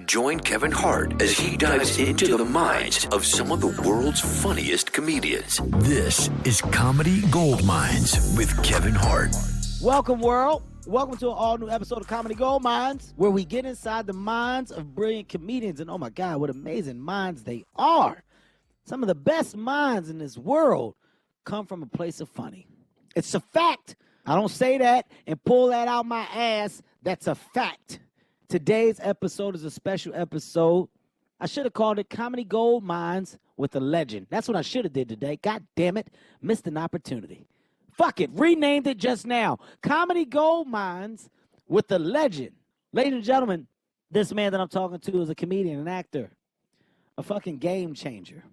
Join Kevin Hart as he dives into the minds of some of the world's funniest comedians. This is Comedy Gold Mines with Kevin Hart. Welcome, world. Welcome to an all-new episode of Comedy Gold Mines, where we get inside the minds of brilliant comedians. And oh my God, what amazing minds they are. Some of the best minds in this world come from a place of funny. It's a fact. I don't say that and pull that out my ass. That's a fact. Today's episode is a special episode. I should have called it Comedy Gold Mines with a Legend. That's what I should have did today. God damn it. Missed an opportunity. Fuck it. Renamed it just now. Comedy Gold Mines with a Legend. Ladies and gentlemen, this man that I'm talking to is a comedian, an actor, a fucking game changer.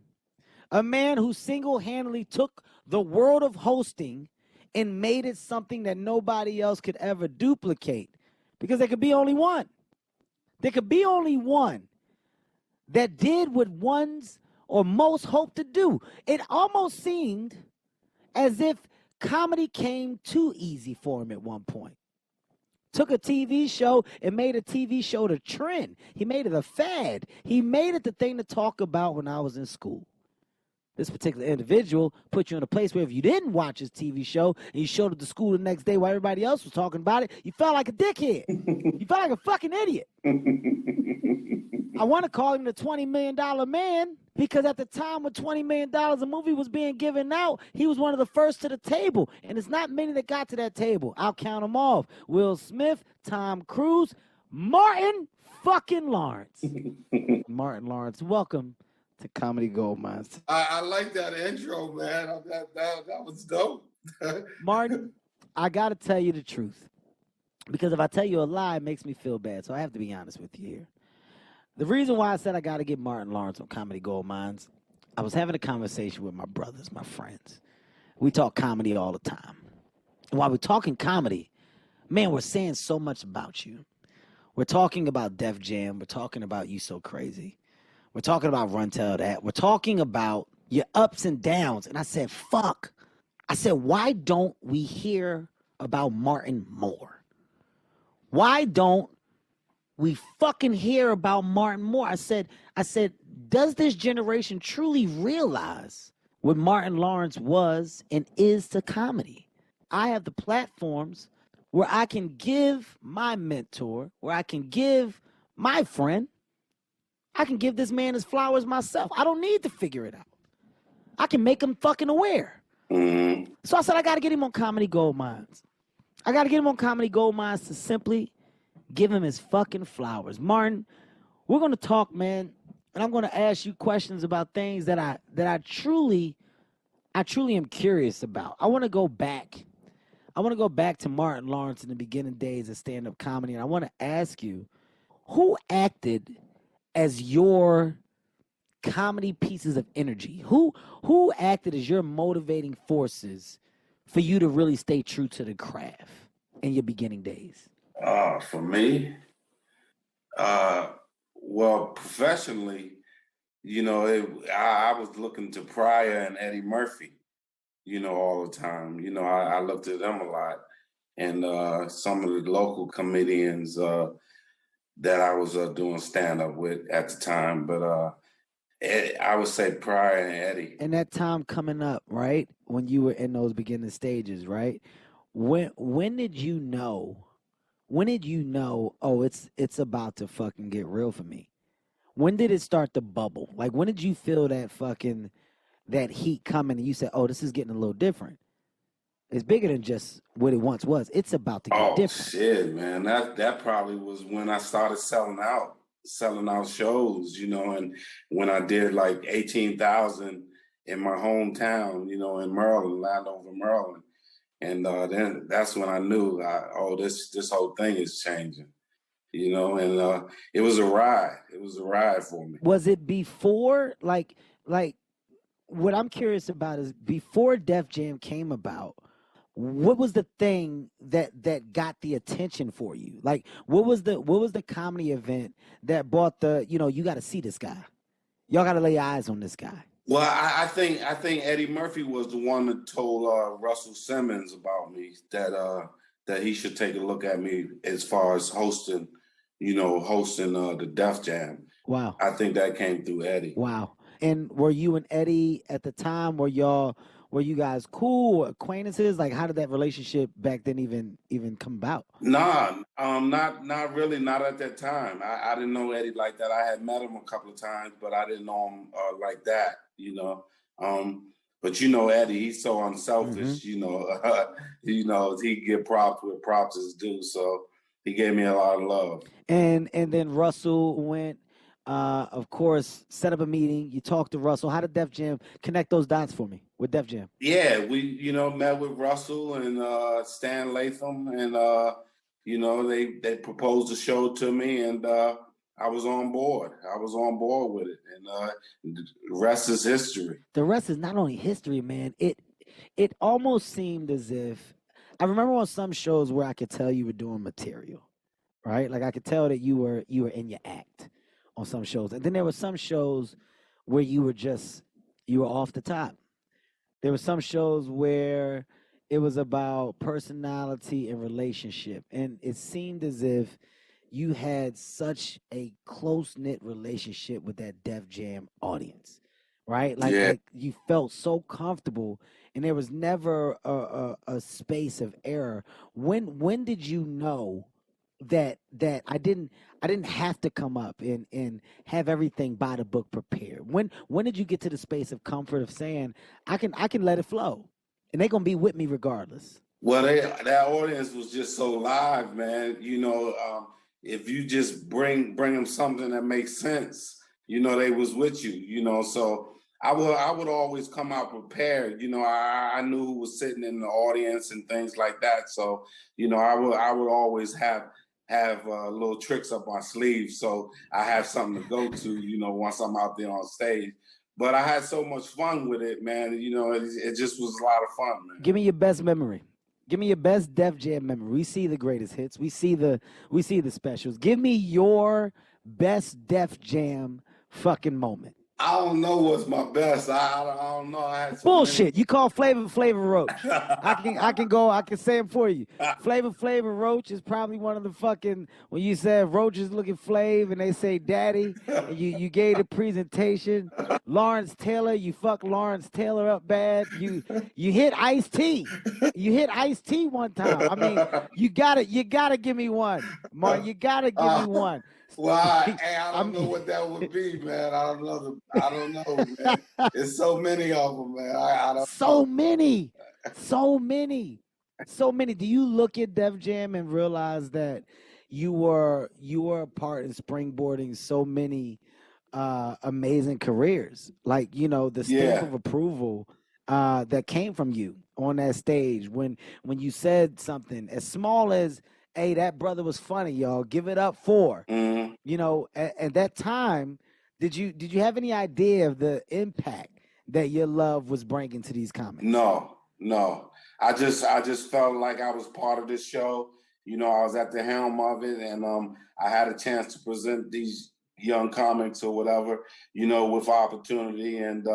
A man who single-handedly took the world of hosting and made it something that nobody else could ever duplicate. Because there could be only one. There could be only one that did what ones or most hope to do. It almost seemed as if comedy came too easy for him at one point. Took a TV show and made a TV show to trend. He made it a fad. He made it the thing to talk about when I was in school. This particular individual put you in a place where if you didn't watch his TV show and you showed up to school the next day while everybody else was talking about it, you felt like a dickhead. You felt like a fucking idiot. I want to call him the $20 million man because at the time when $20 million a movie was being given out, he was one of the first to the table. And it's not many that got to that table. I'll count them off. Will Smith, Tom Cruise, Martin fucking Lawrence. Martin Lawrence, welcome to Comedy Gold Mines. I like that intro, man. That was dope. Martin, I got to tell you the truth. Because if I tell you a lie, it makes me feel bad. So I have to be honest with you here. The reason why I said I got to get Martin Lawrence on Comedy Gold Mines, I was having a conversation with my brothers, my friends. We talk comedy all the time. And while we're talking comedy, man, we're saying so much about you. We're talking about Def Jam. We're talking about You So Crazy. We're talking about Run Tell That. We're talking about your ups and downs. And I said, fuck. I said, why don't we hear about Martin more? Why don't we fucking hear about Martin more? I said, does this generation truly realize what Martin Lawrence was and is to comedy? I have the platforms where I can give my mentor, where I can give my friend, I can give this man his flowers myself. I don't need to figure it out. I can make him fucking aware. Mm-hmm. So I said, I got to get him on Comedy Gold Mines. I got to get him on Comedy Gold Mines to simply give him his fucking flowers. Martin, we're going to talk, man, and I'm going to ask you questions about things that I truly am curious about. I want to go back. I want to go back to Martin Lawrence in the beginning days of stand-up comedy, and I want to ask you, who acted as your comedy pieces of energy? Who acted as your motivating forces for you to really stay true to the craft in your beginning days? For me, well, professionally, I was looking to Pryor and Eddie Murphy, all the time. I looked at them a lot. And some of the local comedians that I was doing stand-up with at the time. But I would say Pryor and Eddie. And that time coming up, right, when you were in those beginning stages, right, when did you know, oh, it's about to fucking get real for me? When did it start to bubble? Like, when did you feel that heat coming and you said, oh, this is getting a little different? It's bigger than just what it once was. It's about to get different. Oh, shit, man. That probably was when I started selling out shows, and when I did like 18,000 in my hometown, in Maryland, Landover, Maryland. And then that's when I knew, this whole thing is changing, and it was a ride. It was a ride for me. Was it before, like what I'm curious about is before Def Jam came about, what was the thing that got the attention for you? Like, what was the comedy event that brought you got to see this guy. Y'all got to lay eyes on this guy. Well, I think Eddie Murphy was the one that told Russell Simmons about me that he should take a look at me as far as hosting hosting the Def Jam. Wow. I think that came through Eddie. Wow. And were you and Eddie at the time, were you guys cool, acquaintances? Like, how did that relationship back then even come about? Nah, not really, not at that time. I didn't know Eddie like that. I had met him a couple of times, but I didn't know him like that, But Eddie, he's so unselfish, he get props where props is due. So he gave me a lot of love. And then Russell went, of course, set up a meeting. You talked to Russell. How did Def Jam connect those dots for me with Def Jam? Yeah, we, met with Russell and Stan Latham, and they proposed a show to me, and I was on board. I was on board with it, and the rest is history. The rest is not only history, man. It almost seemed as if, I remember on some shows where I could tell you were doing material, right? Like I could tell that you were in your act on some shows. And then there were some shows where you were off the top. There were some shows where it was about personality and relationship. And it seemed as if you had such a close-knit relationship with that Def Jam audience, right? Like you felt so comfortable, and there was never a space of error. When did you know that I didn't have to come up and have everything by the book prepared? When did you get to the space of comfort of saying I can let it flow, and they're gonna be with me regardless? Well, that audience was just so live, man. If you just bring them something that makes sense, they was with you. So I would always come out prepared. I knew who was sitting in the audience and things like that. So I would always have little tricks up my sleeve, so I have something to go to, once I'm out there on stage. But I had so much fun with it, man. It just was a lot of fun, man. Give me your best memory. Give me your best Def Jam memory. We see the greatest hits. We see the specials. Give me your best Def Jam fucking moment. I don't know what's my best. I don't know. I had bullshit. You call Flavor Roach. I can say it for you. Flavor Roach is probably one of the fucking, when you said Roaches looking Flav and they say daddy, and you gave the presentation. Lawrence Taylor, you fuck Lawrence Taylor up bad. You hit Ice-T. You hit Ice-T one time. I mean, you gotta give me one. Martin, you gotta give me one. Well, I don't know what that would be, man. I don't know, man. There's so many of them, man. I don't so know. many. Do you look at Def Jam and realize that you were a part in springboarding so many amazing careers? Like, the stamp of approval that came from you on that stage when you said something as small as, hey, that brother was funny, y'all. Give it up for. Mm-hmm. At that time, did you have any idea of the impact that your love was bringing to these comics? No. I just felt like I was part of this show. I was at the helm of it, and I had a chance to present these young comics or whatever, with opportunity, and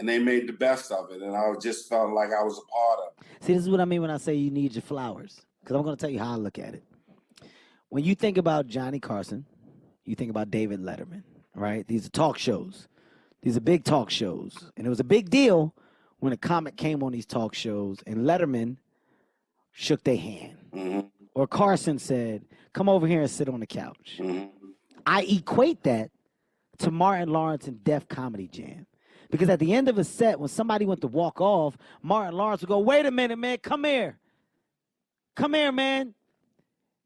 they made the best of it, and I just felt like I was a part of it. See, this is what I mean when I say you need your flowers. Because I'm going to tell you how I look at it. When you think about Johnny Carson, you think about David Letterman, right? These are talk shows. These are big talk shows. And it was a big deal when a comic came on these talk shows and Letterman shook their hand. Mm-hmm. Or Carson said, come over here and sit on the couch. Mm-hmm. I equate that to Martin Lawrence and Def Comedy Jam. Because at the end of a set, when somebody went to walk off, Martin Lawrence would go, wait a minute, man, come here. Come here, man.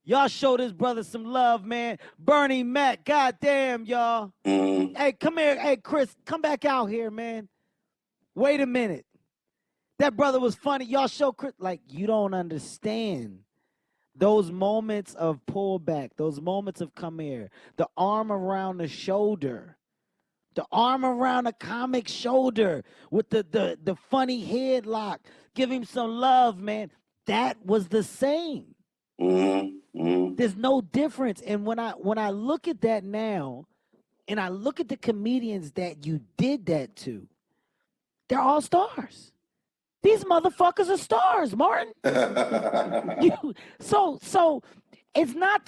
Y'all show this brother some love, man. Bernie Mac, goddamn, y'all. Mm-hmm. Hey, come here. Hey, Chris, come back out here, man. Wait a minute. That brother was funny. Y'all show Chris. Like, you don't understand those moments of pullback, those moments of come here, the arm around the shoulder, the arm around a comic's shoulder with the funny headlock. Give him some love, man. That was the same. Mm-hmm. Mm-hmm. There's no difference. And when I look at that now, and I look at the comedians that you did that to, they're all stars. These motherfuckers are stars, Martin. So It's not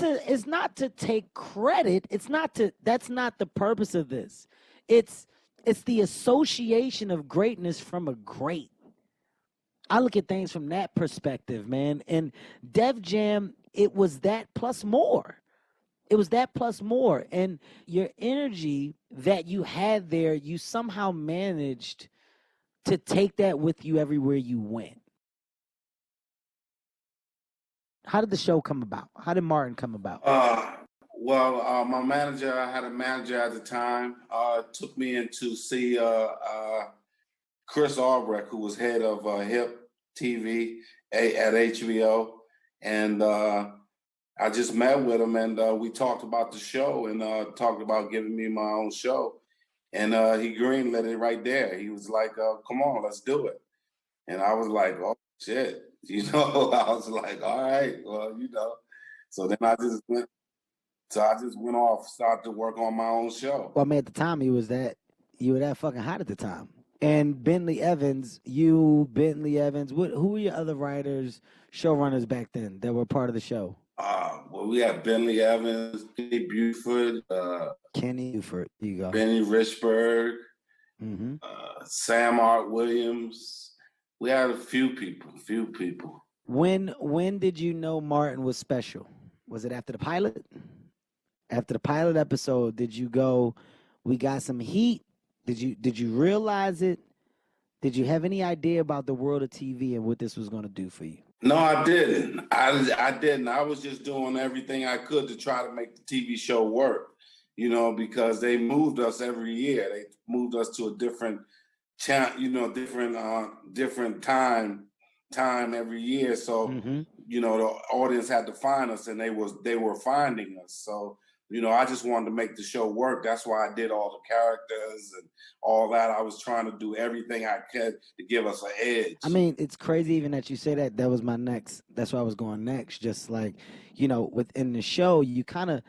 to take credit. That's not the purpose of this. It's the association of greatness from a great. I look at things from that perspective, man. And Def Jam, it was that plus more. It was that plus more. And your energy that you had there, you somehow managed to take that with you everywhere you went. How did the show come about? How did Martin come about? My manager, I had a manager at the time, took me in to see Chris Albrecht, who was head of Hip TV at HBO. And I just met with him, and we talked about the show and talked about giving me my own show. And he greenlit it right there. He was like, come on, let's do it. And I was like, oh, shit. I was like, all right, well, So then I just went off, started to work on my own show. Well, I mean, at the time, you were that fucking hot at the time. And Bentley Evans, who were your other writers, showrunners back then that were part of the show? We had Bentley Evans, Kenny Buford, you go. Benny Richburg, Sam Art Williams. We had a few people. When did you know Martin was special? Was it after the pilot? After the pilot episode, did you go, we got some heat? Did you realize it? Did you have any idea about the world of TV and what this was going to do for you? No, I didn't. I didn't. I was just doing everything I could to try to make the TV show work, because they moved us every year. They moved us to a different different time every year. So, the audience had to find us, and they were finding us. So, I just wanted to make the show work. That's why I did all the characters and all that. I was trying to do everything I could to give us an edge. I mean, it's crazy even that you say that. That was that's where I was going next. Just like, within the show, you kind of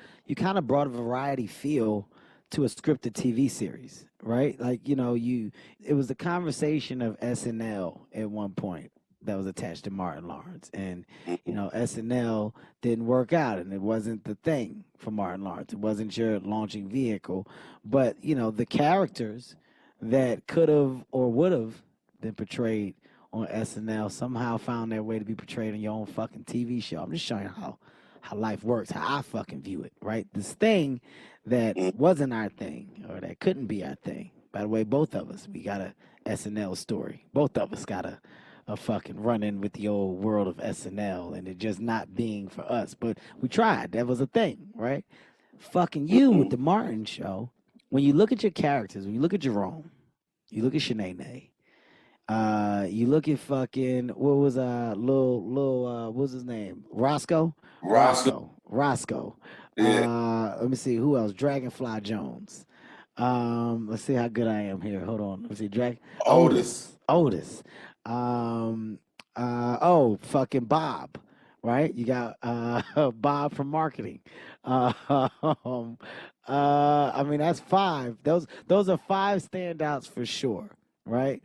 brought a variety feel to a scripted TV series, right? Like, it was a conversation of SNL at one point that was attached to Martin Lawrence. And, SNL didn't work out, and it wasn't the thing for Martin Lawrence. It wasn't your launching vehicle. But, the characters that could have or would have been portrayed on SNL somehow found their way to be portrayed on your own fucking TV show. I'm just showing you how life works, how I fucking view it, right? This thing that wasn't our thing or that couldn't be our thing. By the way, both of us, we got a SNL story. Both of us got a fucking run-in with the old world of SNL and it just not being for us. But we tried. That was a thing, right? Fucking you with the Martin show, when you look at your characters, when you look at Jerome, you look at Sheneneh, you look at fucking, what was what was his name? Roscoe. Yeah. Let me see who else. Dragonfly Jones. Let's see how good I am here. Hold on. Let's see. Otis. Fucking Bob. Right? You got Bob from marketing. I mean, that's 5. Those are 5 standouts for sure. Right?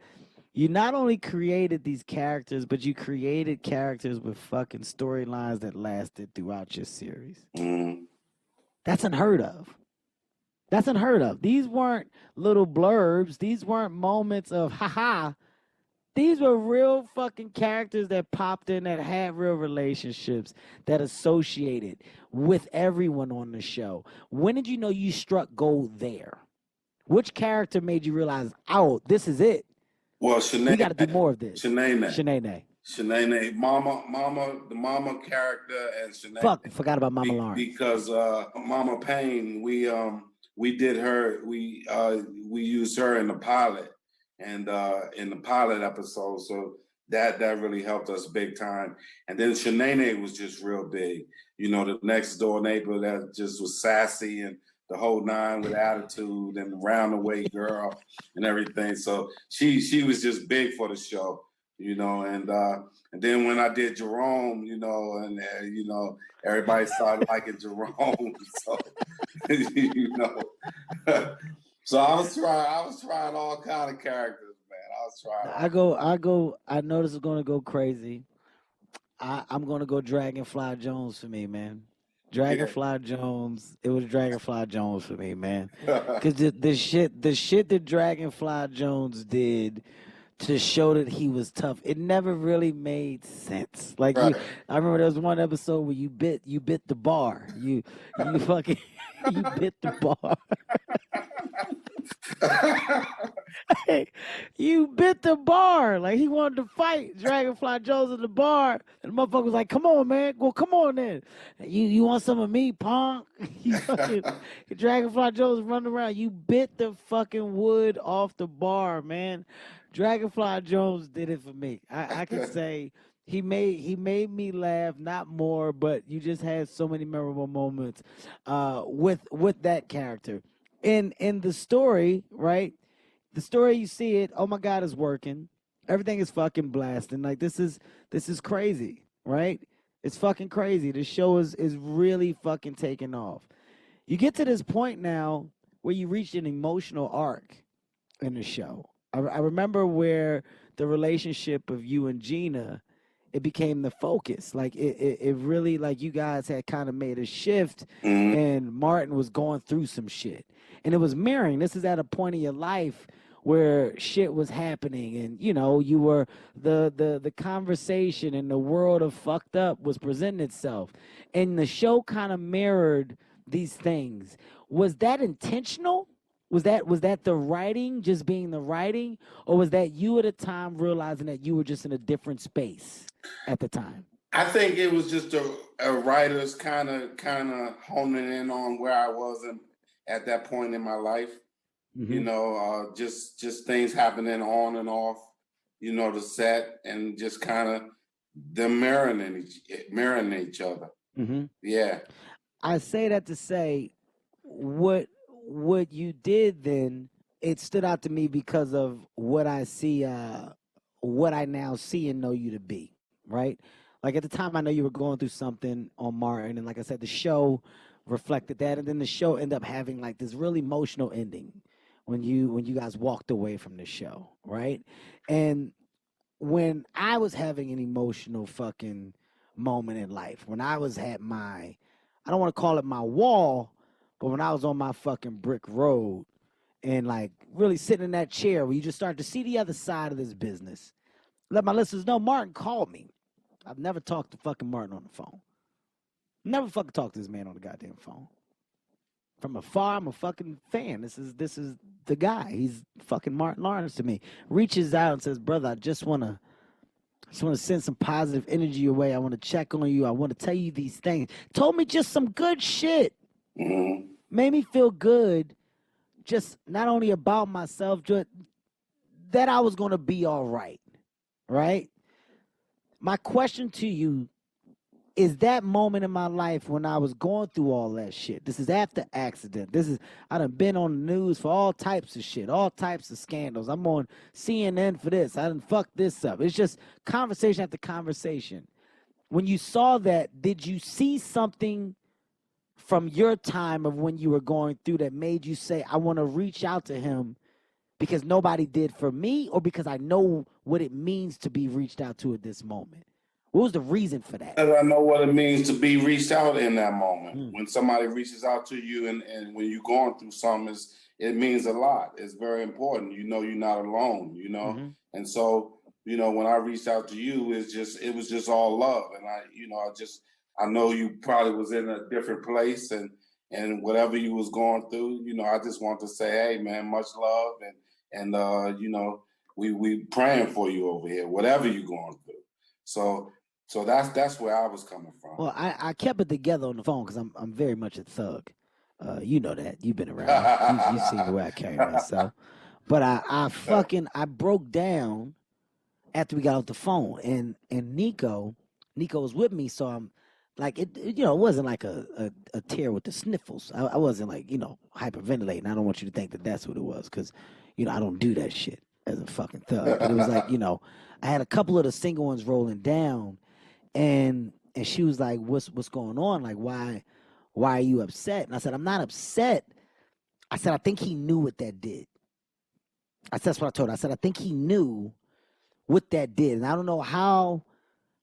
You not only created these characters, but you created characters with fucking storylines that lasted throughout your series. That's unheard of. These weren't little blurbs. These weren't moments of ha-ha. These were real fucking characters that popped in, that had real relationships, that associated with everyone on the show. When did you know you struck gold there? Which character made you realize, oh, this is it? Well, Sheneneh. We got to do more of this. Sheneneh, the mama character, and Sheneneh. Forgot about Mama Lawrence. Because Mama Payne, we did her. We used her in the pilot, and in the pilot episode, so that really helped us big time. And then Sheneneh was just real big. The next door neighbor that just was sassy and the whole 9 with attitude and the round-the-way girl and everything. So she was just big for the show, and then when I did Jerome, and everybody started liking Jerome. So, so I was trying all kind of characters, man. I was trying. I know this is going to go crazy. I'm going to go Dragonfly Jones for me, man. Dragonfly Jones. It was Dragonfly Jones for me, man. Because the shit that Dragonfly Jones did to show that he was tough, it never really made sense. Like Right. I remember there was one episode where you bit the bar. You fucking you bit the bar. You bit the bar. Like he wanted to fight Dragonfly Jones at the bar. And the motherfucker was like, come on, man. Well, come on then. You want some of me, punk? You fucking Dragonfly Jones running around. You bit the fucking wood off the bar, man. Dragonfly Jones did it for me. I could say he made me laugh, not more, but you just had so many memorable moments with that character. In the story, right? The story you see it, oh my God, is working. Everything is fucking blasting. Like this is crazy, right? It's fucking crazy. The show is really fucking taking off. You get to this point now where you reach an emotional arc in the show. I remember where the relationship of you and Gina, it became the focus. Like it really, like you guys had kind of made a shift, and Martin was going through some shit, and it was mirroring. This is at a point in your life where shit was happening, and you know you were the conversation and the world of fucked up was presenting itself, and the show kind of mirrored these things. Was that intentional? Was that the writing just being the writing, or was that you at a time realizing that you were just in a different space at the time? I think it was just a writer's kind of honing in on where I was at that point in my life. Mm-hmm. You know, just things happening on and off, you know, the set, and just kind of them mirroring each other. Mm-hmm. Yeah. I say that to say what you did then, it stood out to me because of what I see, what I now see and know you to be, right? Like at the time, I know you were going through something on Martin, and like I said, the show reflected that, and then the show ended up having like this really emotional ending when you guys walked away from the show, right? And when I was having an emotional fucking moment in life, when I was at my, I don't want to call it my wall, but when I was on my fucking brick road and like really sitting in that chair where you just start to see the other side of this business, let my listeners know Martin called me. I've never talked to fucking Martin on the phone. Never fucking talked to this man on the goddamn phone. From afar, I'm a fucking fan. This is the guy. He's fucking Martin Lawrence to me. Reaches out and says, brother, I just want to send some positive energy your way. I want to check on you. I want to tell you these things. Told me just some good shit. Mm-hmm. Made me feel good, just not only about myself, just that I was going to be all right, right? My question to you is that moment in my life when I was going through all that shit. This is after accident. I done been on the news for all types of shit, all types of scandals. I'm on CNN for this. I done fucked this up. It's just conversation after conversation. When you saw that, did you see something from your time of when you were going through that made you say, I want to reach out to him because nobody did for me, or because I know what it means to be reached out to at this moment? What was the reason for that? I know what it means to be reached out in that moment. When somebody reaches out to you and when you're going through something, it means a lot. It's very important. You know you're not alone, you know? Mm-hmm. And so, you know, when I reached out to you, it was just all love. And I know you probably was in a different place and whatever you was going through, you know, I just want to say, hey man, much love and you know, we praying for you over here, whatever you're going through. So that's where I was coming from. Well, I kept it together on the phone because I'm very much a thug. You know that. You've been around. You've seen the way I carry myself. But I broke down after we got off the phone, and Nico was with me, so I'm like, it wasn't like a tear with the sniffles. I wasn't like, hyperventilating. I don't want you to think that that's what it was, because, I don't do that shit as a fucking thug. But it was like, I had a couple of the single ones rolling down, and she was like, what's going on? Like, why are you upset? And I said, I'm not upset. I said, I think he knew what that did. That's what I told her. I said, I think he knew what that did. And I don't know how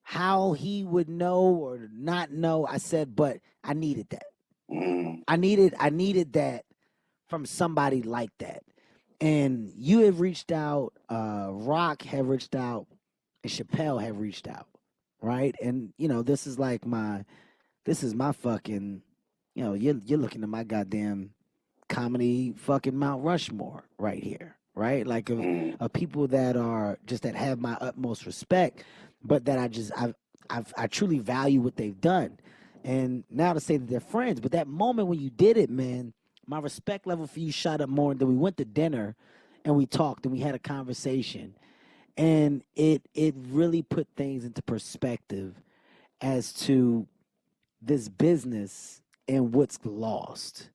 how he would know or not know. I said, but I needed that. Mm. I needed that from somebody like that. And you have reached out, Rock have reached out, and Chappelle have reached out, right? And this is my fucking, you're looking at my goddamn comedy fucking Mount Rushmore right here, right? Like of people that are just that have my utmost respect, but that I truly value what they've done. And now to say that they're friends, but that moment when you did it, man, my respect level for you shot up more. And then we went to dinner, and we talked, and we had a conversation, and it really put things into perspective as to this business and what's lost.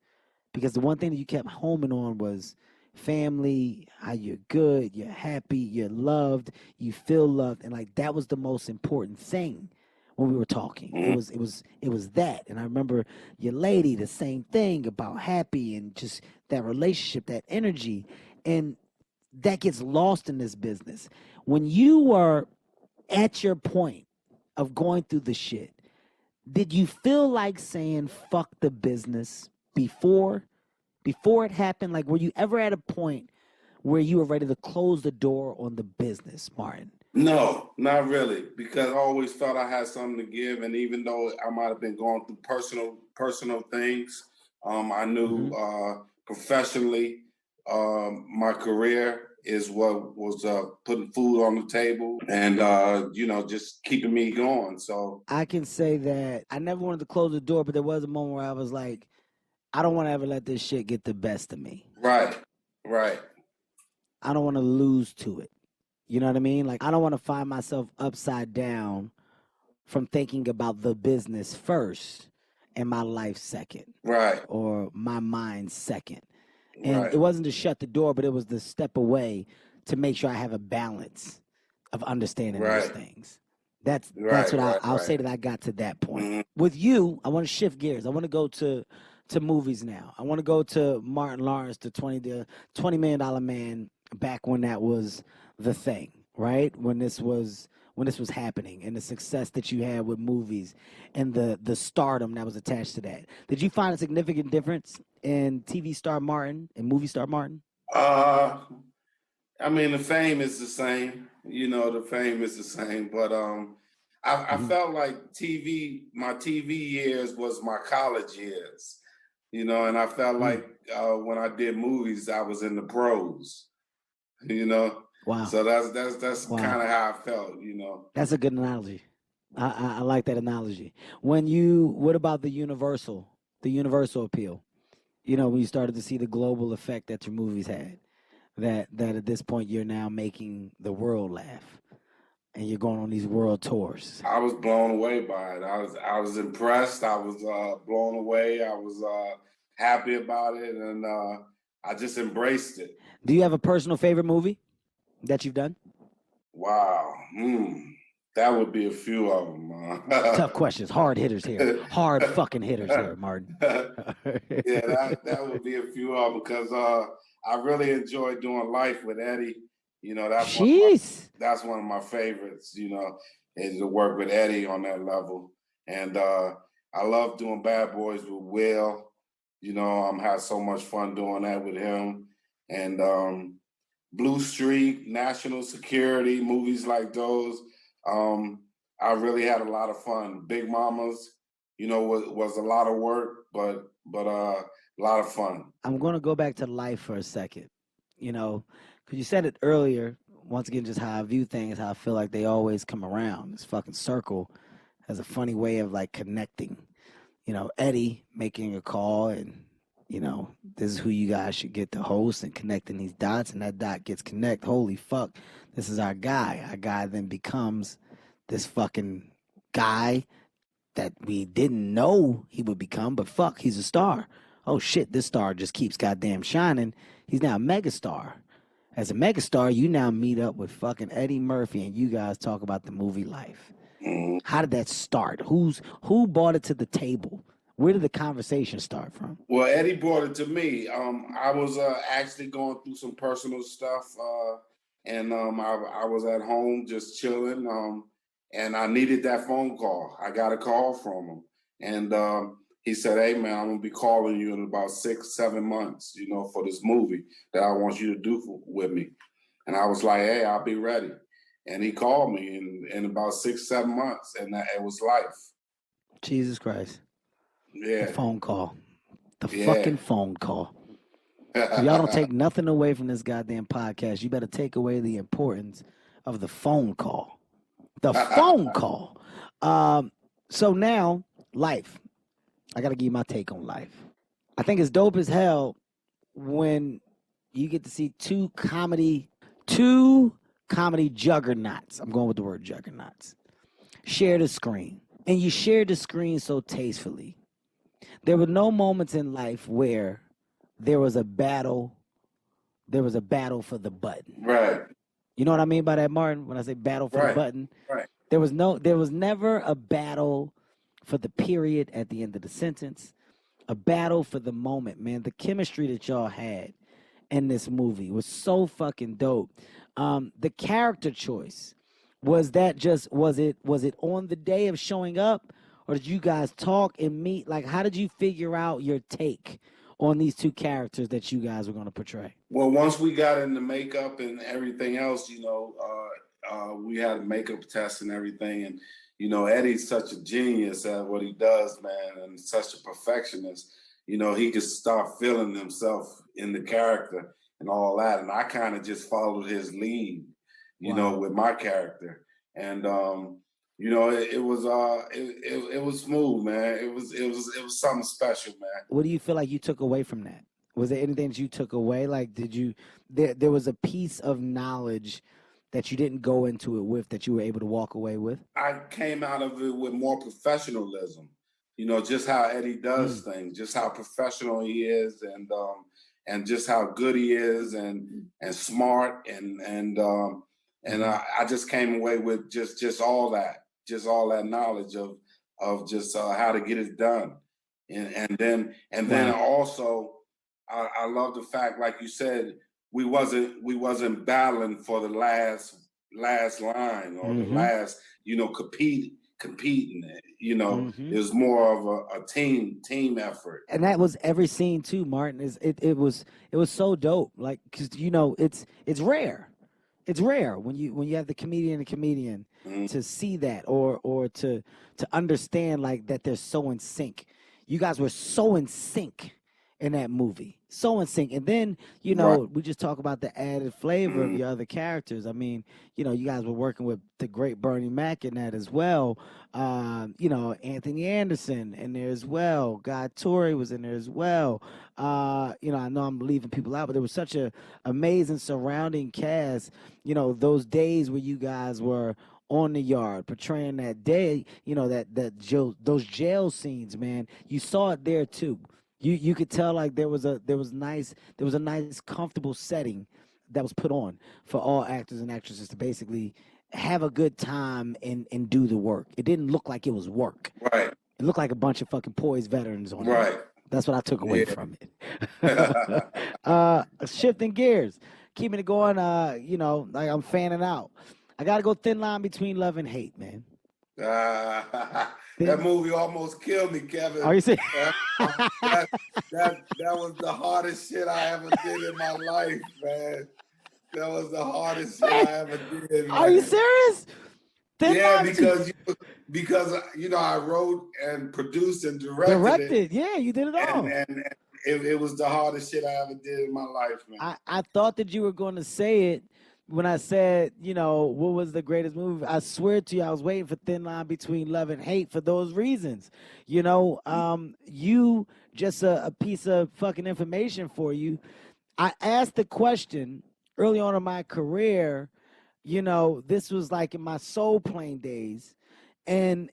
Because the one thing that you kept homing on was family, how you're good, you're happy, you're loved, you feel loved, and like that was the most important thing when we were talking. It was that. And I remember your lady, the same thing about happy and just that relationship, that energy, and that gets lost in this business. When you were at your point of going through the shit, did you feel like saying fuck the business before it happened? Like, were you ever at a point where you were ready to close the door on the business, Martin? No, not really, because I always felt I had something to give, and even though I might have been going through personal things, I knew professionally, my career is what was putting food on the table, and just keeping me going. So I can say that I never wanted to close the door, but there was a moment where I was like, I don't want to ever let this shit get the best of me. right. I don't want to lose to it. You know what I mean? Like, I don't want to find myself upside down from thinking about the business first and my life second. Right. Or my mind second. And Right. it wasn't to shut the door, but it was to step away to make sure I have a balance of understanding those things. That's what I'll say that I got to that point. Mm-hmm. With you, I want to shift gears. I want to go to movies now. I want to go to Martin Lawrence, the $20 million man, back when that was the thing, right? When this was happening, and the success that you had with movies and the stardom that was attached to that. Did you find a significant difference in TV star Martin and movie star Martin? I mean, the fame is the same. The fame is the same. But I felt like my TV years was my college years. And I felt like when I did movies, I was in the pros. Wow. So that's kind of how I felt. That's a good analogy. I like that analogy. What about the universal appeal? When you started to see the global effect that your movies had, that at this point you're now making the world laugh, and you're going on these world tours. I was blown away by it. I was impressed. I was blown away. I was happy about it, and I just embraced it. Do you have a personal favorite movie that you've done? Wow. That would be a few of them. Tough questions. Hard hitters here. Hard fucking hitters here, Martin. Yeah, that would be a few of them, because I really enjoyed doing Life with Eddie. That's one of my favorites, is to work with Eddie on that level. And I love doing Bad Boys with Will. Had so much fun doing that with him. And Blue Streak, National Security, movies like those. I really had a lot of fun. Big Mamas, was a lot of work, but a lot of fun. I'm going to go back to Life for a second, because you said it earlier. Once again, just how I view things, how I feel like they always come around. This fucking circle has a funny way of like connecting. Eddie making a call, and this is who you guys should get to host, and connecting these dots, and that dot gets connect. Holy fuck, this is our guy. Our guy then becomes this fucking guy that we didn't know he would become, but fuck, he's a star. Oh shit, this star just keeps goddamn shining. He's now a megastar. As a megastar, you now meet up with fucking Eddie Murphy, and you guys talk about the movie Life. How did that start? Who brought it to the table? Where did the conversation start from? Well, Eddie brought it to me. I was actually going through some personal stuff, and I was at home just chilling. and I needed that phone call. I got a call from him, and he said, "Hey man, I'm gonna be calling you in about 6-7 months, you know, for this movie that I want you to do with me." And I was like, "Hey, I'll be ready." And he called me in about 6-7 months, and it was life. Jesus Christ. Yeah. The phone call. The Yeah. fucking phone call. If y'all don't take nothing away from this goddamn podcast, you better take away the importance of the phone call. The phone call. So now, life. I got to give you my take on life. I think it's dope as hell when you get to see two comedy juggernauts. I'm going with the word juggernauts. Share the screen. And you share the screen so tastefully. There were no moments in life where there was a battle for the button. Right. You know what I mean by that, Martin? When I say battle for the button. Right. There was never a battle for the period at the end of the sentence. A battle for the moment, man. The chemistry that y'all had in this movie was so fucking dope. The character choice, was it on the day of showing up, or did you guys talk and meet? Like, how did you figure out your take on these two characters that you guys were going to portray? Well, once we got into makeup and everything else, you know, we had a makeup test and everything, and you know, Eddie's such a genius at what he does, man, and such a perfectionist. You know, he could start feeling himself in the character and all that. And I kind of just followed his lead, you know, with my character. And you know, it was smooth, man. It was something special, man. What do you feel like you took away from that? Was there anything that you took away? Like, there was a piece of knowledge that you didn't go into it with that you were able to walk away with? I came out of it with more professionalism, you know, just how Eddie does things, just how professional he is, and just how good he is, and smart, and I just came away with just all that knowledge of just how to get it done, and then also I love the fact, like you said, we wasn't battling for the last line or the last, you know, competing. You know, it was more of a team effort. And that was every scene too, Martin. It was so dope. Like, because you know, it's rare. It's rare when you have the comedian to see that or to understand like that they're so in sync. You guys were so in sync in that movie. So in sync. And then, you know, we just talk about the added flavor of your other characters. I mean, you know, you guys were working with the great Bernie Mac in that as well. You know, Anthony Anderson in there as well. Guy Torrey was in there as well. You know, I know I'm leaving people out, but there was such a amazing surrounding cast. You know, those days where you guys were on the yard portraying that day, you know, those jail scenes, man. You saw it there too. You could tell like there was a nice comfortable setting that was put on for all actors and actresses to basically have a good time and do the work. It didn't look like it was work. Right. It looked like a bunch of fucking poised veterans on right. it. That's what I took away from it. Shifting gears, keeping it going. You know, like I'm fanning out. I gotta go thin line between love and hate, man. That movie almost killed me, Kevin. Are you serious? that was the hardest shit I ever did in my life, man. That was the hardest shit I ever did. Man. Are you serious? Yeah, because you know I wrote and produced and directed it. Yeah, you did it all. And it was the hardest shit I ever did in my life, man. I thought that you were going to say it when I said, you know, what was the greatest movie? I swear to you, I was waiting for thin line between love and hate for those reasons. You know, you just a piece of fucking information for you. I asked the question early on in my career. You know, this was like in my soul plane days, and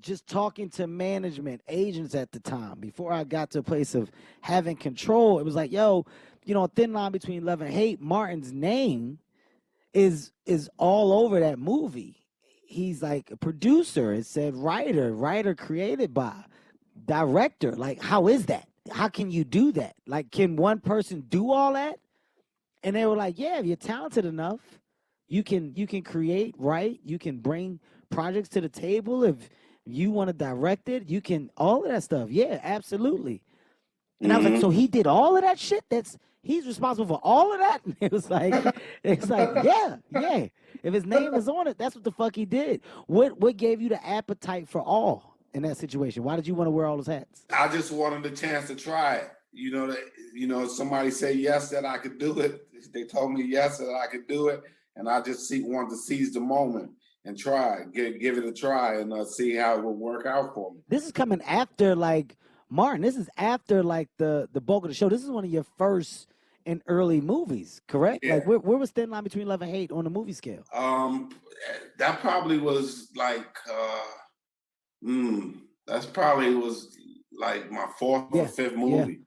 just talking to management, agents at the time, before I got to a place of having control. It was like, yo, you know, thin line between love and hate. Martin's name is all over that movie. He's like a producer. It said writer created by, director. Like, how is that? How can you do that? Like, can one person do all that? And they were like, yeah, if you're talented enough, you can create, write, you can bring projects to the table, if you want to direct it, you can, all of that stuff. Yeah, absolutely. And I was like, so he did all of that shit? He's responsible for all of that? And it's like, yeah. If his name is on it, that's what the fuck he did. What gave you the appetite for all in that situation? Why did you want to wear all those hats? I just wanted a chance to try it. Somebody say yes that I could do it. They told me yes that I could do it, and I just wanted to seize the moment and try, give it a try, and see how it would work out for me. This is coming after, like, Martin. This is after, like, the bulk of the show. This is one of your first and early movies, correct? Yeah. Like, where was Thin Line Between Love and Hate on the movie scale? That probably was like, that's probably was like my fourth or fifth movie.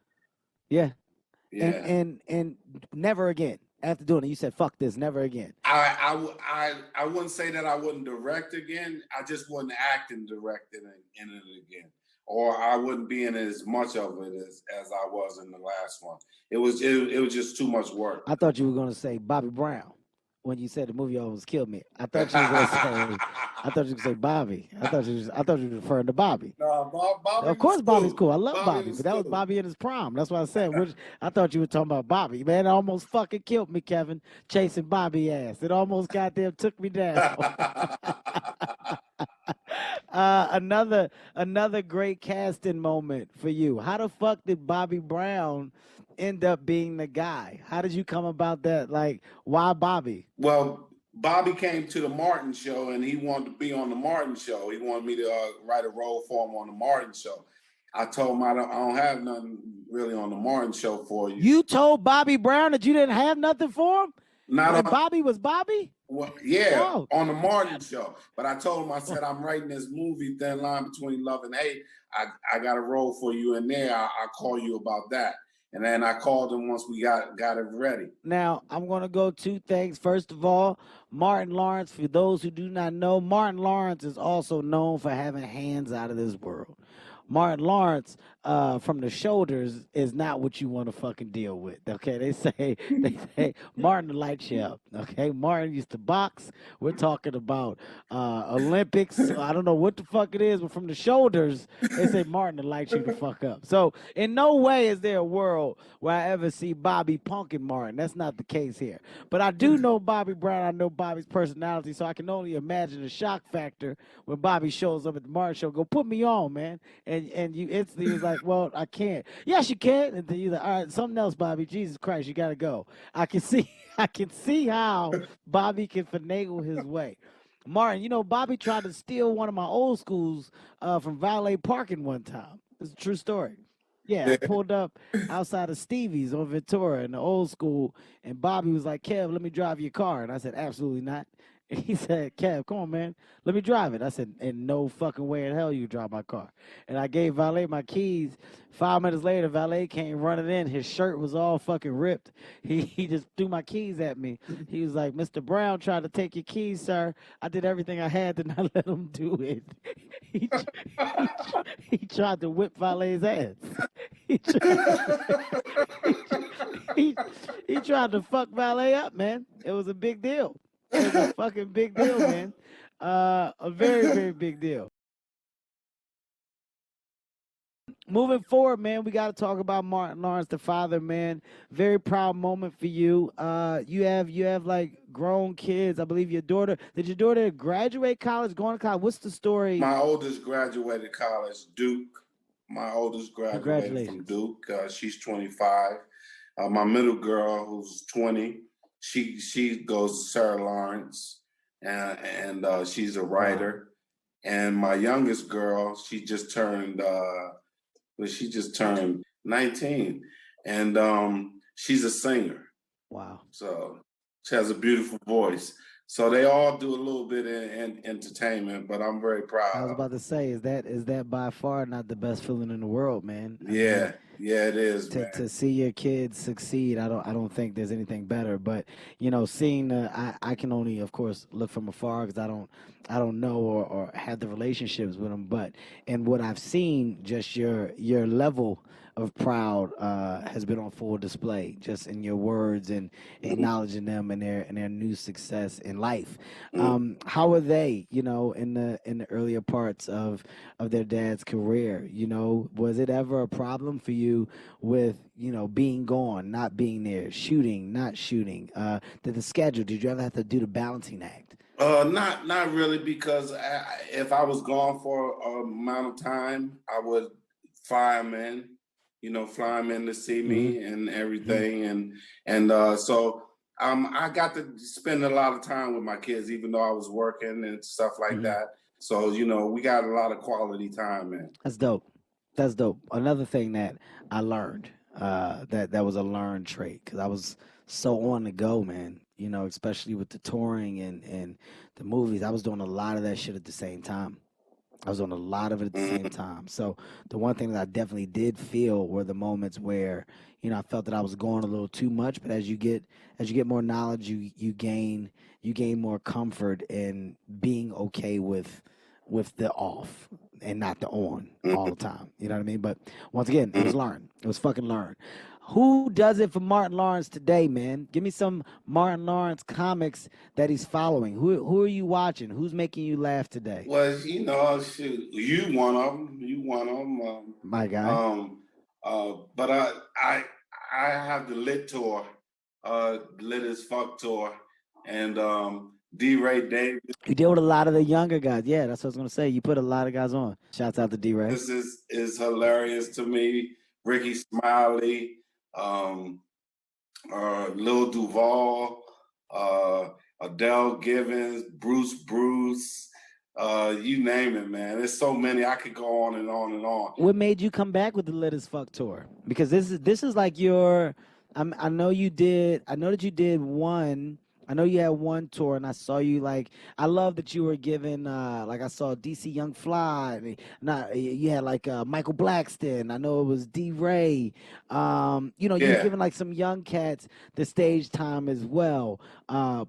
Yeah. Yeah. And never again. After doing it, you said, fuck this, never again. I wouldn't say that I wouldn't direct again. I just wouldn't act and direct it in it again. Or I wouldn't be in as much of it as I was in the last one. It was just too much work. I thought you were going to say Bobby Brown when you said the movie almost killed me. I thought you were going to say Bobby. I thought you were referring to Bobby. No, Bobby. Of course, Bobby's cool. cool. I love Bobby, but that was Bobby in his prime. That's what I said. I thought you were talking about Bobby. Man, it almost fucking killed me, Kevin, chasing Bobby ass. It almost goddamn took me down. Another great casting moment for you. How the fuck did Bobby Brown end up being the guy? How did you come about that? Like, why Bobby? Well, Bobby came to the Martin show and he wanted to be on the Martin show. He wanted me to write a role for him on the Martin show. I told him I don't have nothing really on the Martin show for you. You told Bobby Brown that you didn't have nothing for him? Bobby was Bobby? Well, yeah, on the Martin show. But I told him, I said, I'm writing this movie, Thin Line Between Love and Hate. I got a role for you in there. I'll call you about that. And then I called him once we got it ready. Now, I'm going to go two things. First of all, Martin Lawrence, for those who do not know, Martin Lawrence is also known for having hands out of this world. Martin Lawrence, from the shoulders, is not what you want to fucking deal with. Okay, they say Martin the light you up. Okay, Martin used to box. We're talking about Olympics. I don't know what the fuck it is, but from the shoulders, they say Martin the light you the fuck up. So in no way is there a world where I ever see Bobby punking Martin. That's not the case here. But I do know Bobby Brown. I know Bobby's personality, so I can only imagine the shock factor when Bobby shows up at the Martin show. Go put me on, man. And you instantly was like, well, I can't. Yes, you can. And then you're like, all right, something else, Bobby. Jesus Christ, you got to go. I can see how Bobby can finagle his way. Martin, Bobby tried to steal one of my old schools from valet parking one time. It's a true story. Yeah, I pulled up outside of Stevie's on Ventura in the old school, and Bobby was like, Kev, let me drive your car. And I said, absolutely not. And he said, Kev, come on, man. Let me drive it. I said, in no fucking way in hell you drive my car. And I gave Valet my keys. 5 minutes later, Valet came running in. His shirt was all fucking ripped. He just threw my keys at me. He was like, Mr. Brown tried to take your keys, sir. I did everything I had to not let him do it. He tried to whip Valet's ass. He tried to fuck Valet up, man. It was a big deal. It was a fucking big deal, man. A very, very big deal. Moving forward, man, we got to talk about Martin Lawrence, the father, man. Very proud moment for you. You have like grown kids. I believe your daughter. Did your daughter graduate college? Going to college? What's the story? My oldest graduated college, Duke. My oldest graduated from Duke. She's 25. My middle girl, who's 20. She goes to Sarah Lawrence, and she's a writer. And my youngest girl, she just turned 19, and she's a singer. Wow! So she has a beautiful voice. So they all do a little bit in entertainment, but I'm very proud. I was about to say, is that by far not the best feeling in the world, man? Yeah, it is. To see your kids succeed, I don't think there's anything better. But seeing I can only, of course, look from afar because I don't know or have the relationships with them. But in what I've seen, just your level of proud has been on full display, just in your words and acknowledging them and their new success in life. How are they, you know, in the earlier parts of their dad's career? You know, was it ever a problem for you with, you know, being gone, not being there, shooting, not shooting? The schedule, did you ever have to do the balancing act? Not really, because if I was gone for a amount of time, I would fly him in, fly him in to see me and everything, so I got to spend a lot of time with my kids, even though I was working and stuff like that. So we got a lot of quality time in. That's dope. That's dope. Another thing that I learned, that was a learned trait, because I was so on the go, man. You know, especially with the touring and the movies. I was doing a lot of that shit at the same time. I was on a lot of it at the same time. So the one thing that I definitely did feel were the moments where, you know, I felt that I was going a little too much. But as you get more knowledge, you gain more comfort in being okay with the off and not the on all the time. You know what I mean? But once again, it was learned. It was fucking learned. Who does it for Martin Lawrence today, man? Give me some Martin Lawrence comics that he's following. Who are you watching? Who's making you laugh today? Well, shoot, you one of them. You one of them. My guy. But I have the Lit tour, Lit as Fuck tour, and D. Ray Davis. You deal with a lot of the younger guys. Yeah, that's what I was gonna say. You put a lot of guys on. Shouts out to D. Ray. This is hilarious to me. Ricky Smiley, Lil Duval, Adele Givens, Bruce, you name it, man. There's so many. I could go on and on and on. What made you come back with the Lit as Fuck tour? Because this is like your. I know you did. I know that you did one. I know you had one tour, and I saw you like. I love that you were given like I saw DC Young Fly. You had like Michael Blackston. I know it was D. Ray. You know, you were giving like some young cats the stage time as well,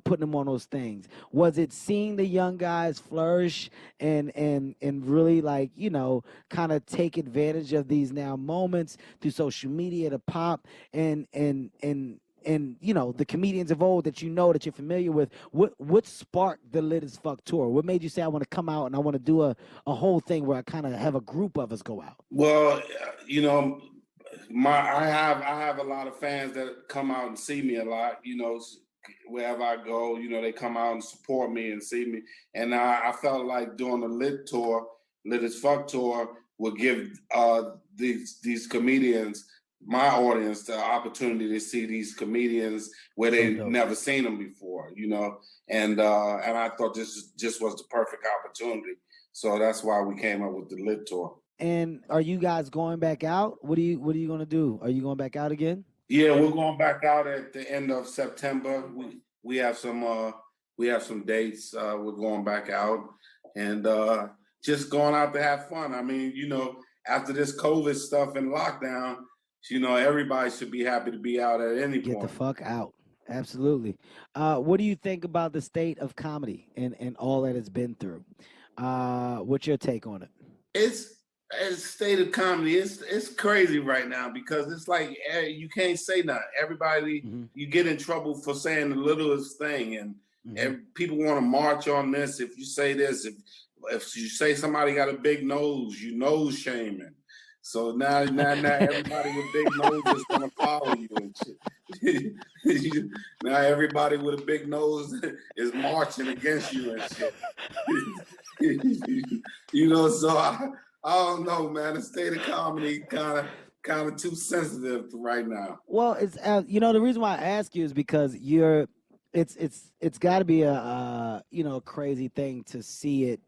putting them on those things. Was it seeing the young guys flourish and really like, you know, kind of take advantage of these now moments through social media to pop and you know, the comedians of old that you know, that you're familiar with? What sparked the Lit as Fuck tour? What made you say, I want to come out and I want to do a whole thing where I kind of have a group of us go out? Well, you know, I have a lot of fans that come out and see me a lot. You know, wherever I go, you know, they come out and support me and see me. And I felt like doing the Lit tour, Lit as Fuck tour, would give these comedians, my audience, the opportunity to see these comedians where they've never seen them before, you know, and I thought this just was the perfect opportunity. So that's why we came up with the Lit tour. And are you guys going back out? What are you going to do? Are you going back out again? Yeah, we're going back out at the end of September. We have some dates. We're going back out and just going out to have fun. I mean, you know, after this COVID stuff and lockdown, you know, everybody should be happy to be out at any point. Get the fuck out. Absolutely. What do you think about the state of comedy and all that it's been through? What's your take on it? It's state of comedy. It's crazy right now because it's like you can't say nothing. Everybody, you get in trouble for saying the littlest thing, and people want to march on this. If you say this, if you say somebody got a big nose, you nose shaming. So now everybody with big noses gonna follow you and shit. Now everybody with a big nose is marching against you and shit. You know, so I don't know, man. The state of comedy kind of too sensitive right now. Well, it's you know, the reason why I ask you is because it's got to be a you know, crazy thing to see it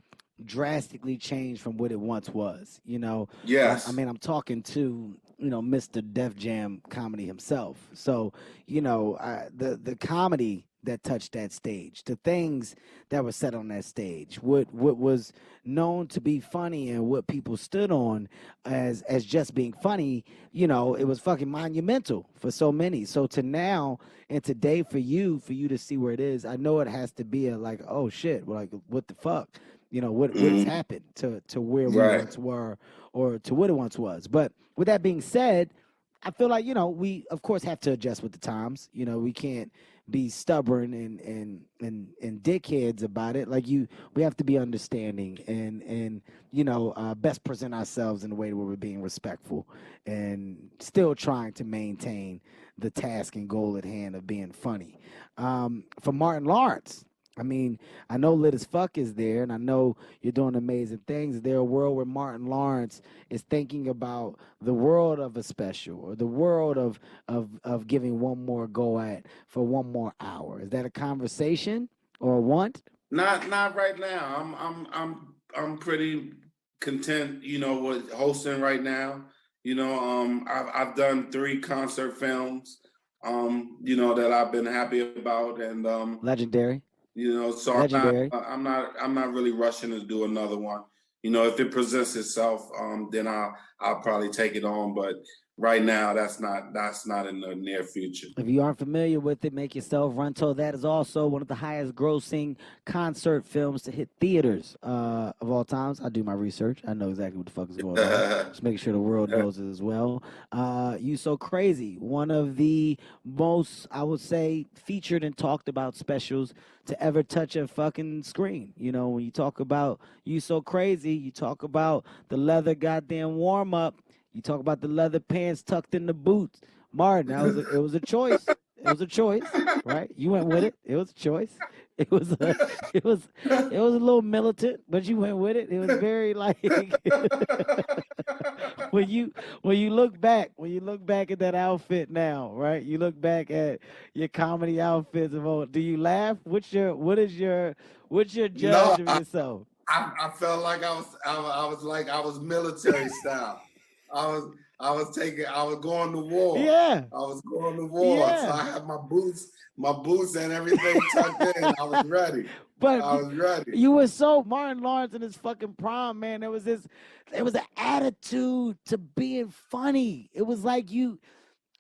drastically change from what it once was, you know. Yes. I mean, I'm talking to, you know, Mr. Def Jam comedy himself. So, you know, the comedy that touched that stage, the things that were said on that stage, what was known to be funny and what people stood on as just being funny, you know, it was fucking monumental for so many. So to now and today for you to see where it is, I know it has to be a like, oh shit, like what the fuck? what has happened to where we once were or to what it once was. But with that being said, I feel like, we of course have to adjust with the times. We can't be stubborn and dickheads about it. Like we have to be understanding and best present ourselves in a way where we're being respectful and still trying to maintain the task and goal at hand of being funny. For Martin Lawrence, I mean, I know Lit as Fuck is there, and I know you're doing amazing things. Is there a world where Martin Lawrence is thinking about the world of a special or the world of giving one more go at for one more hour? Is that a conversation or a want? Not right now. I'm pretty content, with hosting right now. I've done 3 concert films, that I've been happy about, and Legendary. So Legendary. I'm not really rushing to do another one. If it presents itself, then I'll probably take it on. But right now, that's not in the near future. If you aren't familiar with it, make yourself run to. That is also one of the highest grossing concert films to hit theaters of all times. I do my research. I know exactly what the fuck is going on. Just making sure the world knows it as well. You So Crazy, one of the most, I would say, featured and talked about specials to ever touch a fucking screen. When you talk about You So Crazy, you talk about the leather goddamn warm up. You talk about the leather pants tucked in the boots. Martin, it was a choice. It was a choice, right? You went with it. It was a choice. It was a little militant, but you went with it. It was very like when you look back at that outfit now, right? You look back at your comedy outfits of old. Do you laugh? What's your judge of yourself? I felt like I was military style. I was going to war. Yeah. I was going to war. Yeah. So I had my boots and everything tucked in. I was ready. But I was ready. You were so Martin Lawrence in his fucking prime, man. There was an attitude to being funny. It was like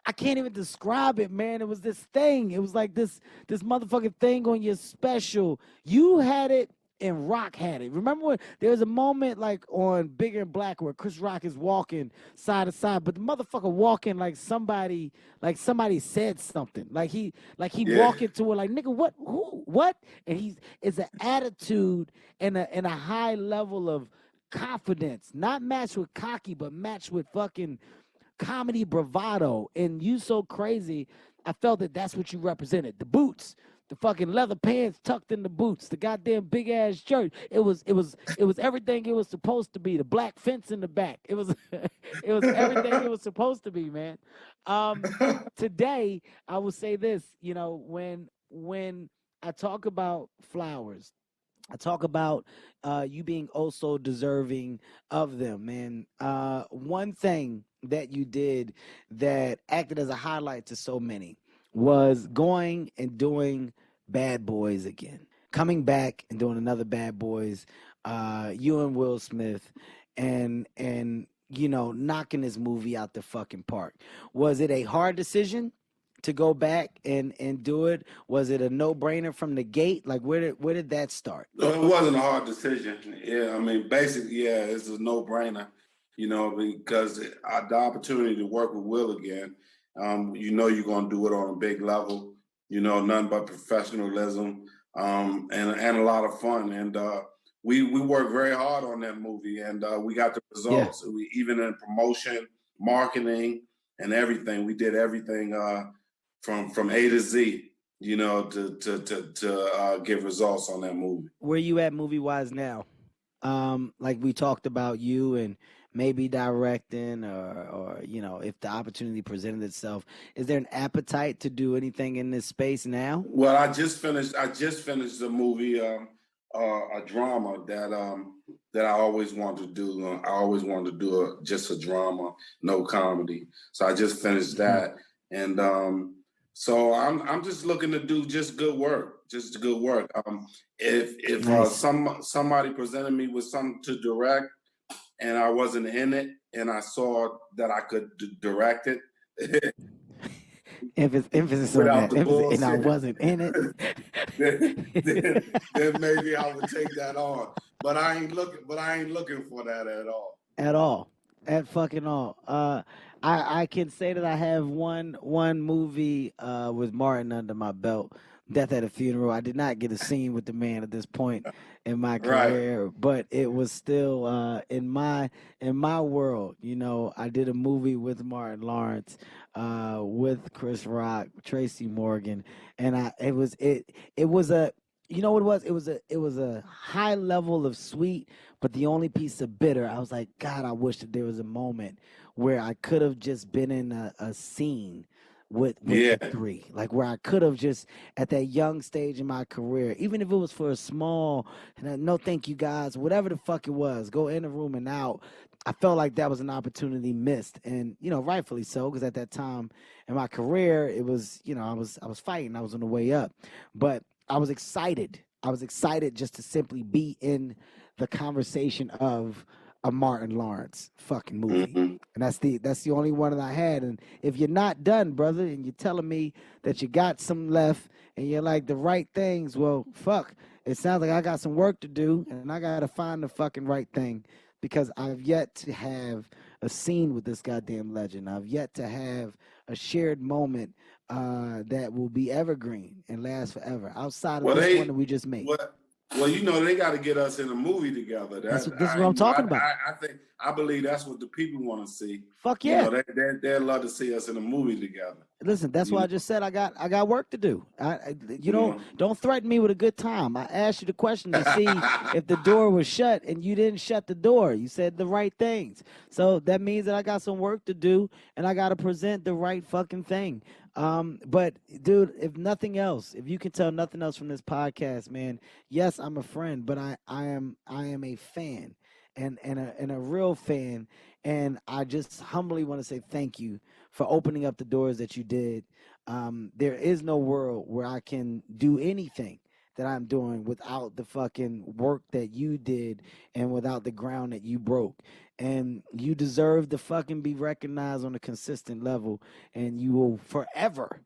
I can't even describe it, man. It was this thing. It was like this motherfucking thing on your special. You had it and Rock had it. Remember when there was a moment like on Bigger and Black where Chris Rock is walking side to side, but the motherfucker walking like somebody said something. Like he walking to it like, nigga, what? And it's an attitude and a high level of confidence, not matched with cocky, but matched with fucking comedy bravado. And You So Crazy, I felt that's what you represented. The boots, the fucking leather pants tucked in the boots, the goddamn big ass shirt. It was everything it was supposed to be. The black fence in the back. It was everything it was supposed to be, man. Today I will say this, when I talk about flowers, I talk about you being also deserving of them, man. One thing that you did that acted as a highlight to so many was going and doing Bad Boys again. Coming back and doing another Bad Boys, you and Will Smith, and knocking this movie out the fucking park. Was it a hard decision to go back and do it? Was it a no-brainer from the gate? Like where did that start? No, it wasn't a hard decision. Yeah, I mean, basically, yeah, it's a no-brainer. Because the opportunity to work with Will again, you're going to do it on a big level, nothing but professionalism and a lot of fun. And we worked very hard on that movie, and we got the results. Yeah. Even in promotion, marketing, and everything, we did everything from A to Z, to get results on that movie. Where you at movie-wise now? Like we talked about you and maybe directing or if the opportunity presented itself, is there an appetite to do anything in this space now? Well, I just finished a movie, a drama that I always wanted to do. I always wanted to do just a drama, no comedy. So I just finished that. And so I'm just looking to do just good work. If nice. Somebody presented me with something to direct and I wasn't in it and I saw that I could direct it. Emphasis on that. And I wasn't in it. then maybe I would take that on. But I ain't looking for that at all. At all. At fucking all. I can say that I have one movie with Martin under my belt. Death at a Funeral. I did not get a scene with the man at this point in my career, but it was still in my world. You know, I did a movie with Martin Lawrence, with Chris Rock, Tracy Morgan, and it was a, you know what it was? It was a high level of sweet, but the only piece of bitter. I was like, God, I wish that there was a moment where I could have just been in a scene with the three, like where I could have just at that young stage in my career, even if it was for a small, no thank you guys, whatever the fuck it was, go in the room and out. I felt like that was an opportunity missed, and you know, rightfully so, because at that time in my career, it was, you know, I was fighting, I was on the way up, but I was excited. I was excited just to simply be in the conversation of a Martin Lawrence fucking movie. And that's the only one that I had. And if you're not done, brother, and you're telling me that you got some left and you're like the right things, well, fuck. It sounds like I got some work to do and I got to find the fucking right thing, because I've yet to have a scene with this goddamn legend. I've yet to have a shared moment that will be evergreen and last forever outside of this one that we just made. Well, you know, they got to get us in a movie together. This is what I'm talking about. I believe that's what the people want to see. Fuck yeah. You know, they'd love to see us in a movie together. Listen, that's why I just said I got work to do. Don't threaten me with a good time. I asked you the question to see if the door was shut, and you didn't shut the door. You said the right things. So that means that I got some work to do, and I got to present the right fucking thing. But dude, if nothing else, if you can tell nothing else from this podcast, man, yes, I'm a friend, but I am a fan and a real fan. And I just humbly want to say thank you for opening up the doors that you did. There is no world where I can do anything that I'm doing without the fucking work that you did and without the ground that you broke. And you deserve to fucking be recognized on a consistent level, and you will forever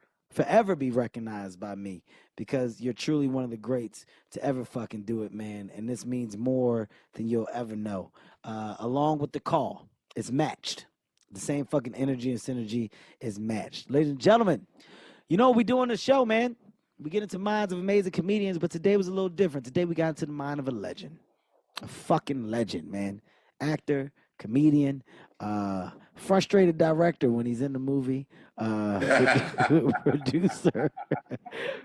be recognized by me, because you're truly one of the greats to ever fucking do it, man. And this means more than you'll ever know. Along with the call, it's matched. The same fucking energy and synergy is matched. Ladies and gentlemen, you know what we do on the show, man? We get into minds of amazing comedians, but today was a little different. Today we got into the mind of a legend. A fucking legend, man. Actor, comedian, frustrated director when he's in the movie,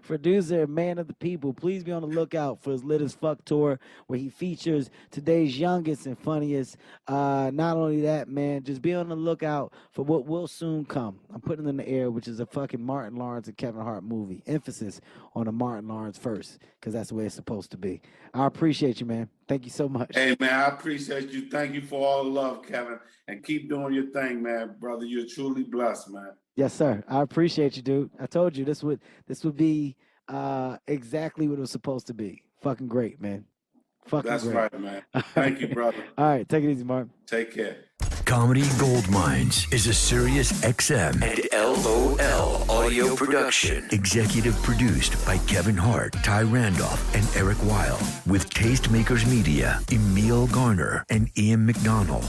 producer, man of the people. Please be on the lookout for his Lit as Fuck tour, where he features today's youngest and funniest. Not only that, man, just be on the lookout for what will soon come. I'm putting it in the air, which is a fucking Martin Lawrence and Kevin Hart movie. Emphasis on the Martin Lawrence first, because that's the way it's supposed to be. I appreciate you, man. Thank you so much. Hey, man, I appreciate you. Thank you for all the love, Kevin. And keep doing your thing, man, brother. You're truly blessed, man. Yes, sir. I appreciate you, dude. I told you this would be exactly what it was supposed to be. Fucking great, man. Fucking That's great. Right, man. Thank you, brother. All right. Take it easy, Martin. Take care. Comedy Gold Mines is a Sirius XM and LOL audio production. Executive produced by Kevin Hart, Ty Randolph, and Eric Weil. With Tastemakers Media, Emil Garner, and Ian McDonald.